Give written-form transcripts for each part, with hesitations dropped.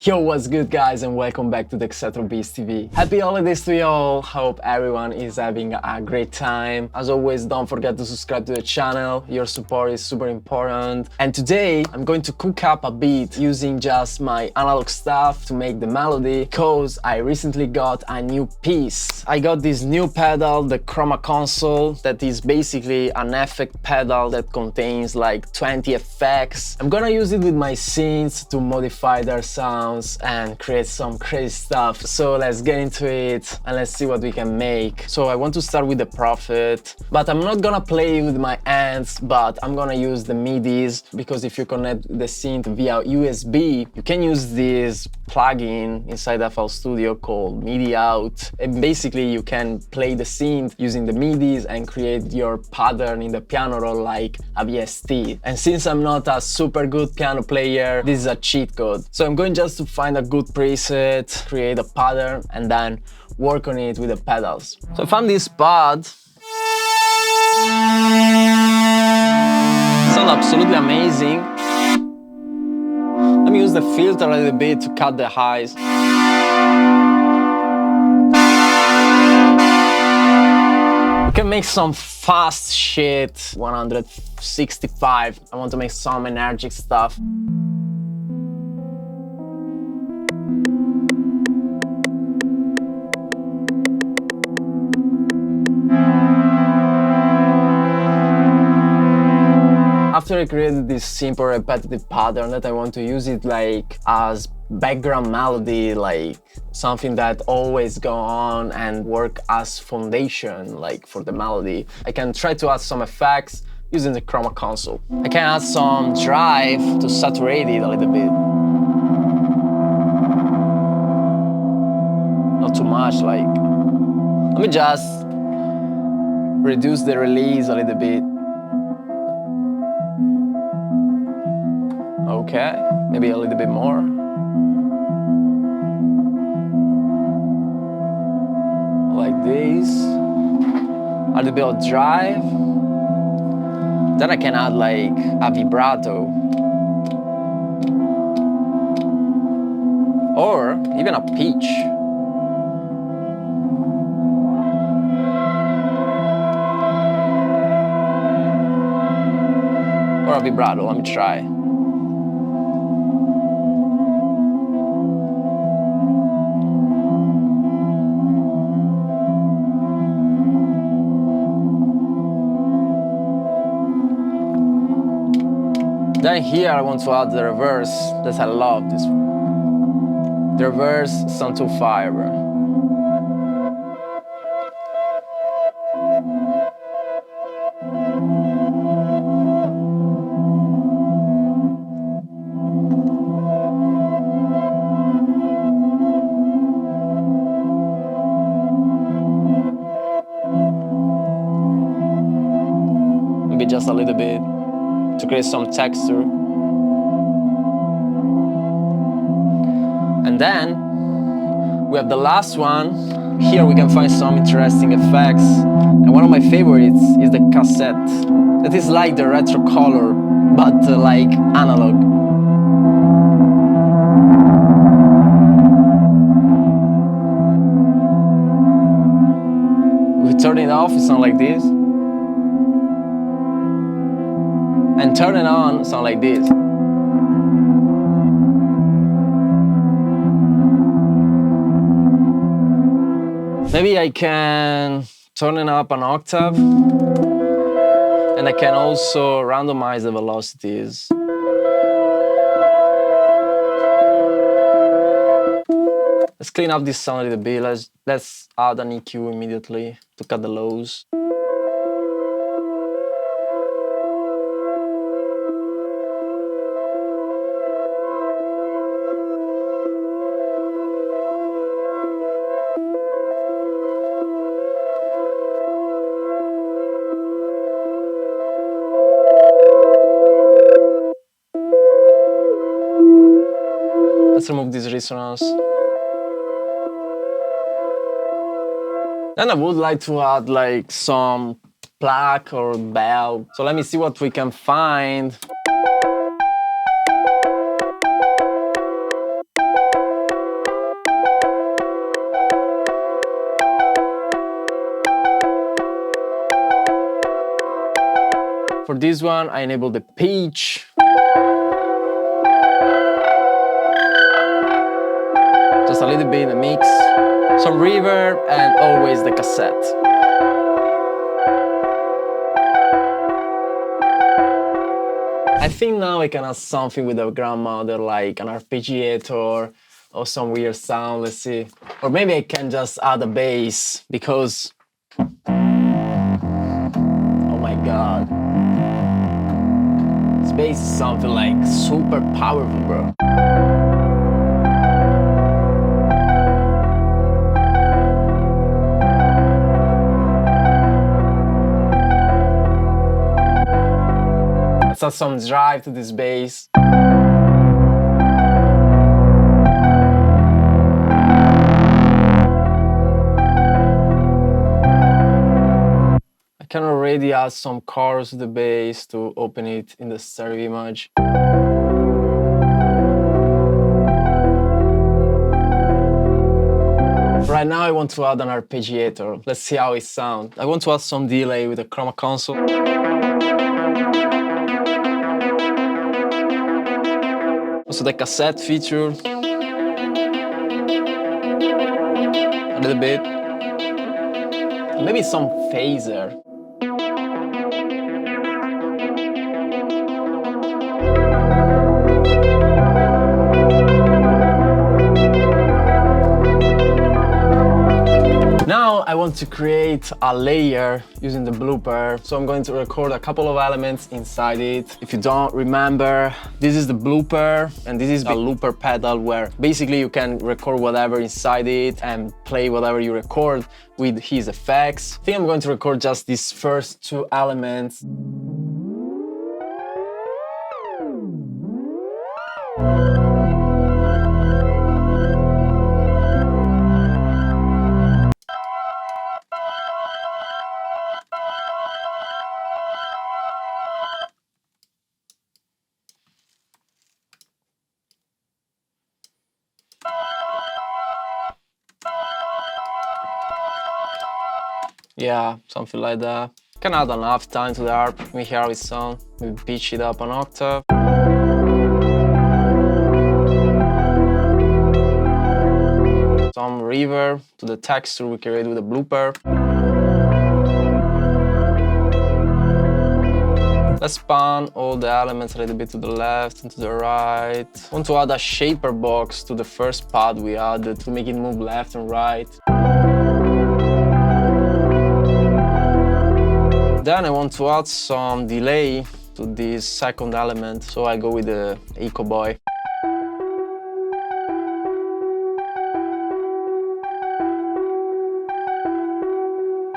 Yo, what's good guys, and welcome back to the Beast TV. Happy holidays to you all. Hope everyone is having a great time. As always, don't forget to subscribe to the channel. Your support is super important. And today I'm going to cook up a beat using just my analog stuff to make the melody, because I recently got a new piece. I got this new pedal, the Chroma Console, that is basically an effect pedal that contains like 20 effects. I'm gonna use it with my synths to modify their sound and create some crazy stuff. So let's get into it and let's see what we can make. So I want to start with the Prophet, but I'm not gonna play with my hands, but I'm gonna use the MIDIs, because if you connect the synth via USB, you can use this plugin inside FL Studio called MIDI Out, and basically you can play the synth using the MIDIs and create your pattern in the piano roll like a VST. And since I'm not a super good piano player, this is a cheat code. So I'm going just to find a good preset, create a pattern, and then work on it with the pedals. So I found this pad. It sounds absolutely amazing. Let me use the filter a little bit to cut the highs. We can make some fast shit. 165. I want to make some energetic stuff. After I created this simple repetitive pattern that I want to use it like as background melody, like something that always go on and work as foundation like for the melody, I can try to add some effects using the Chroma Console. I can add some drive to saturate it a little bit. Not too much, like, let me just reduce the release a little bit. Okay, maybe a little bit more. Like this. A little bit of drive. Then I can add like a vibrato. Or even a pitch. Or a vibrato, let me try. Then here I want to add the reverse, that I love this one. The reverse sound to fiber. Maybe just a little bit, to create some texture. And then we have the last one. Here we can find some interesting effects. And one of my favorites is the cassette. That is like the retro color, but like analog. We turn it off, it sounds like this. And turn it on, sound like this. Maybe I can turn it up an octave, and I can also randomize the velocities. Let's clean up this sound a little bit. Let's add an EQ immediately to cut the lows. Let's remove this resonance. Then I would like to add like some plaque or bell. So let me see what we can find. For this one, I enable the pitch. Just a little bit in the mix. Some reverb and always the cassette. I think now I can add something with the grandmother, like an arpeggiator or some weird sound, let's see. Or maybe I can just add a bass, because... oh my god. This bass is something like super powerful, bro. Let's add some drive to this bass. I can already add some chorus to the bass to open it in the stereo image. Right now I want to add an arpeggiator. Let's see how it sounds. I want to add some delay with the chroma console. Also the cassette feature. A little bit. Maybe some phaser. Now I want to create a layer using the blooper, so I'm going to record a couple of elements inside it. If you don't remember, this is the blooper and this is a looper pedal where basically you can record whatever inside it and play whatever you record with his effects. I think I'm going to record just these first two elements. Yeah, something like that. Can add an half time to the harp, let me hear how it sounds. Maybe pitch it up an octave. Some reverb to the texture we create with the blooper. Let's span all the elements a little bit to the left and to the right. I want to add a shaper box to the first pad we added to make it move left and right. Then I want to add some delay to this second element, so I go with the Echo Boy.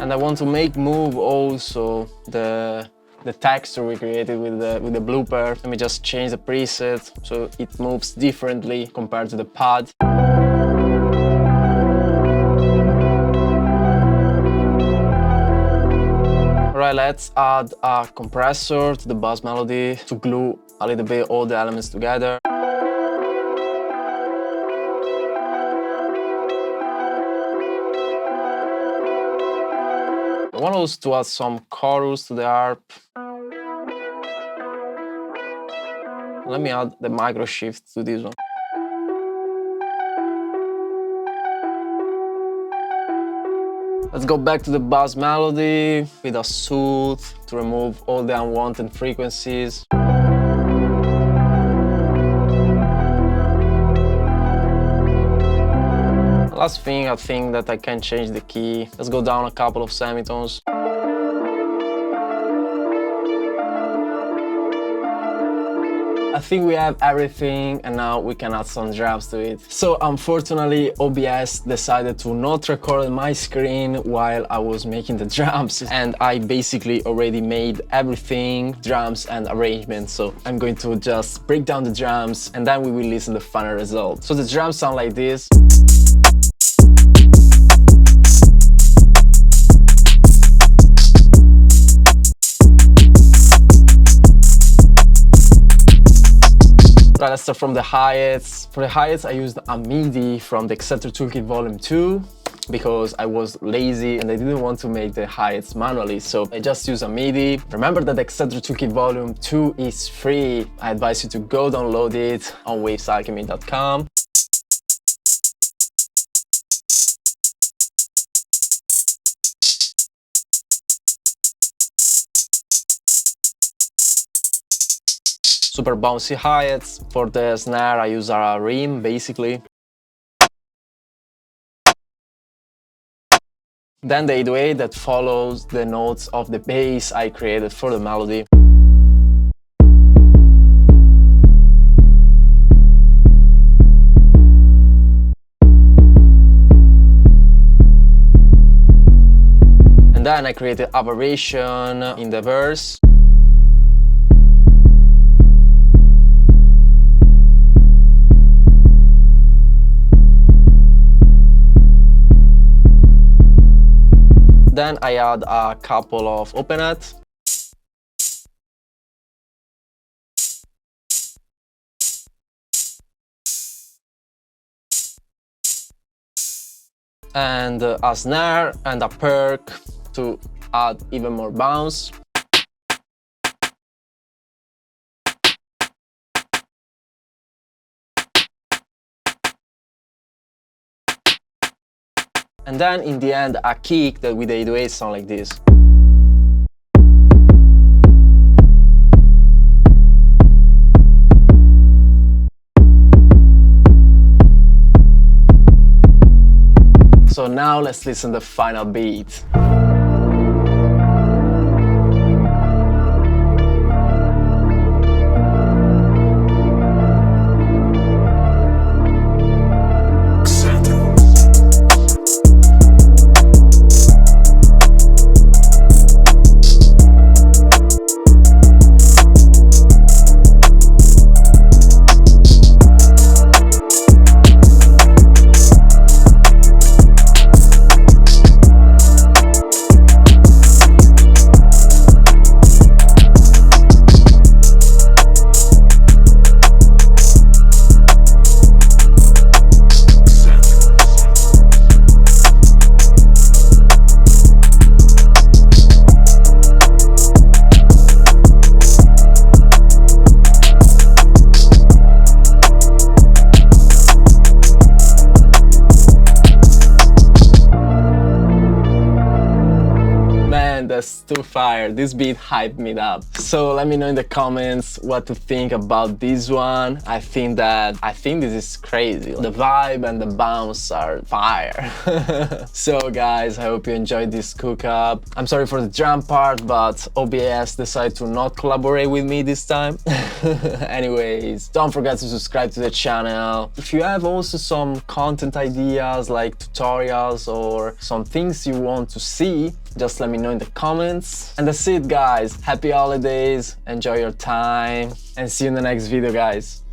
And I want to make move also the texture we created with the blooper. Let me just change the preset so it moves differently compared to the pad. Alright, let's add a compressor to the bass melody to glue a little bit all the elements together. I want also to add some chorus to the harp. Let me add the micro shift to this one. Let's go back to the bass melody with a soothe to remove all the unwanted frequencies. Last thing, I think that I can change the key. Let's go down a couple of semitones. I think we have everything and now we can add some drums to it. So unfortunately OBS decided to not record my screen while I was making the drums, and I basically already made everything, drums and arrangements. So I'm going to just break down the drums and then we will listen to the final result. So the drums sound like this. Right, let's start from the hi-hats. For the hi-hats, I used a MIDI from the Etc Toolkit Volume 2. because I was lazy and I didn't want to make the hi-hats manually, so I just use a MIDI. Remember that Etc Toolkit Volume 2 is free. I advise you to go download it on wavesalchemy.com. Super bouncy hi-hats. For the snare I use a rim basically. Then the 808 that follows the notes of the bass I created for the melody. And then I created a variation in the verse. Then I add a couple of open hats. And a snare and a perk to add even more bounce. And then in the end a kick that with the 808 sound like this. So now let's listen to the final beat. That's too fire. This beat hyped me up. So let me know in the comments what to think about this one. I think this is crazy. The vibe and the bounce are fire. So guys, I hope you enjoyed this cook-up. I'm sorry for the drum part, but OBS decided to not collaborate with me this time. Anyways, don't forget to subscribe to the channel. If you have also some content ideas like tutorials or some things you want to see, just let me know in the comments. And that's it guys, happy holidays, enjoy your time, and see you in the next video guys.